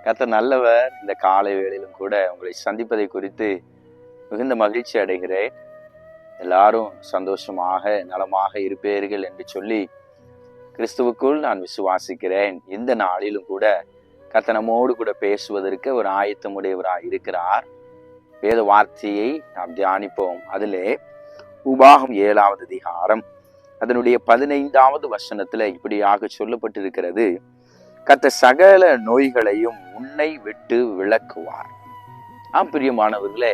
கர்த்தர் நல்லவர். இந்த காலை வேளையிலும் கூட உங்களை சந்திப்பதை குறித்து மிகுந்த மகிழ்ச்சி அடைகிறேன். எல்லாரும் சந்தோஷமாக நலமாக இருப்பீர்கள் என்று சொல்லி கிறிஸ்துவுக்குள் நான் விசுவாசிக்கிறேன். இந்த நாளிலும் கூட கர்த்தர் நம்மோடு கூட பேசுவதற்கு ஒரு ஆயத்தமுடையவராய் இருக்கிறார். வேத வார்த்தையை நாம் தியானிப்போம். அதிலே உபாகம் 7வது அதிகாரம் அதனுடைய 15வது வசனத்துல இப்படியாக சொல்லப்பட்டிருக்கிறது. கர்த்தர் சகல நோய்களையும் உன்னை விட்டு விலக்குவார். பிரியமானவர்களே,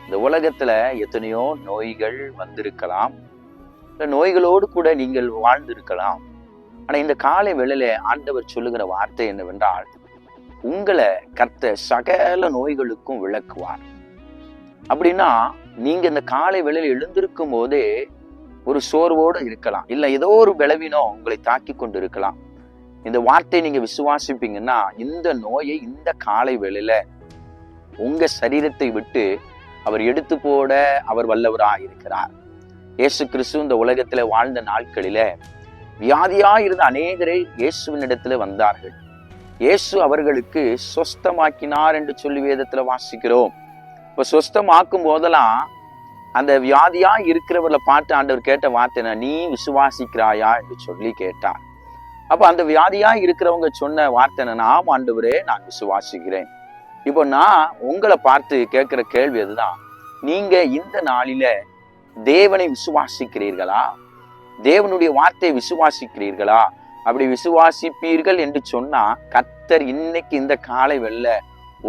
இந்த உலகத்துல எத்தனையோ நோய்கள் வந்திருக்கலாம், இந்த நோய்களோடு கூட நீங்கள் வாழ்ந்திருக்கலாம். ஆனா இந்த காலை வேளையில ஆண்டவர் சொல்லுகிற வார்த்தை என்னவென்றால், உங்களை கர்த்தர் சகல நோய்களுக்கும் விலக்குவார். அப்படின்னா நீங்க இந்த காலை வேளையில எழுந்திருக்கும் போதே ஒரு சோர்வோடு இருக்கலாம், இல்ல ஏதோ ஒரு பலவீனம் உங்களை தாக்கி கொண்டு இருக்கலாம். இந்த வார்த்தை நீங்க விசுவாசிப்பீங்கன்னா இந்த நோயை இந்த காலை வேளையில உங்க சரீரத்தை விட்டு அவர் எடுத்து போட அவர் வல்லவராக இருக்கிறார். இயேசு கிறிஸ்து இந்த உலகத்துல வாழ்ந்த நாட்களில வியாதியா இருந்த அநேகரை இயேசுவின் இடத்துல வந்தார்கள். இயேசு அவர்களுக்கு சொஸ்தமாக்கினார் என்று சொல்லி வேதத்துல வாசிக்கிறோம். இப்ப சொஸ்தமாக்கும் போதெல்லாம் அந்த வியாதியா இருக்கிறவர்களை பார்த்து ஆண்டவர் கேட்ட வார்த்தை, நீ விசுவாசிக்கிறாயா என்று சொல்லி கேட்டார். அப்ப அந்த வியாதியா இருக்கிறவங்க சொன்ன வார்த்தை, ஆம் ஆண்டவரே, நான் விசுவாசிக்கிறேன். இப்போ நான் உங்களை பார்த்து கேட்கிற கேள்வி அதுதான், நீங்க இந்த நாளில தேவனை விசுவாசிக்கிறீர்களா? தேவனுடைய வார்த்தையை விசுவாசிக்கிறீர்களா? அப்படி விசுவாசிப்பீர்கள் என்று சொன்னா கர்த்தர் இன்னைக்கு இந்த காலை வெள்ள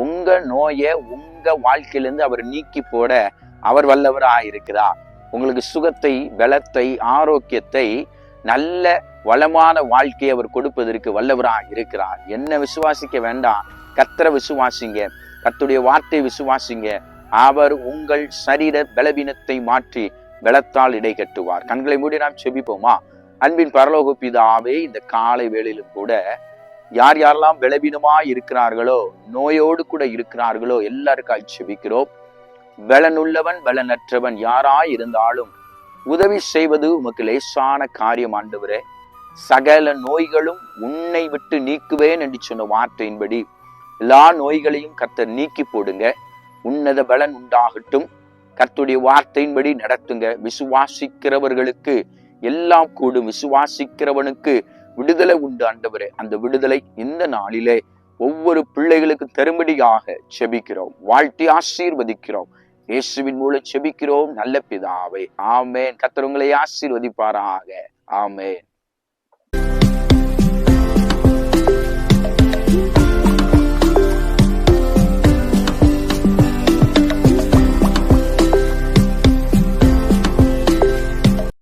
உங்க நோயை உங்க வாழ்க்கையிலிருந்து அவர் நீக்கி போட அவர் வல்லவராக இருக்கிறார். உங்களுக்கு சுகத்தை, பலத்தை, ஆரோக்கியத்தை, நல்ல வளமான வாழ்க்கையை அவர் கொடுப்பதற்கு வல்லவராக இருக்கிறார். என்ன விசுவாசிக்க வேண்டாம், கர்த்தரை விசுவாசிங்க, கர்த்தருடைய வார்த்தையை விசுவாசிங்க. அவர் உங்கள் சரீர பலவீனத்தை மாற்றி பலத்தால் இடை கட்டுவார். கண்களை மூடி நாம் செபிப்போமா? அன்பின் பரலோக பிதாவே, இந்த காலை வேளையிலும் கூட யார் யாரெல்லாம் பலவீனமா இருக்கிறார்களோ, நோயோடு கூட இருக்கிறார்களோ, எல்லாருக்காய் செபிக்கிறோம். பலனுள்ளவன் பலனற்றவன் யாராய் இருந்தாலும் உதவி செய்வது உமக்கு லேசான காரியம் ஆண்டவரே. சகல நோய்களும் உன்னை விட்டு நீக்குவேன் என்று சொன்ன வார்த்தையின்படி எல்லா நோய்களையும் கர்த்தர் நீக்கி போடுங்க. உன்னத பலன் உண்டாகட்டும். கர்த்தருடைய வார்த்தையின்படி நடத்துங்க. விசுவாசிக்கிறவர்களுக்கு எல்லாம் கூடும். விசுவாசிக்கிறவனுக்கு விடுதலை உண்டு ஆண்டவரே. அந்த விடுதலை இந்த நாளிலே ஒவ்வொரு பிள்ளைகளுக்கு தரும்படியாக செபிக்கிறோம், வாழ்த்தி ஆசீர்வதிக்கிறோம். இயேசுவின் மூலம் செபிக்கிறோம் நல்ல பிதாவே, ஆமேன். கர்த்தர் உங்களை ஆசீர்வதிப்பாராக. ஆமேன்.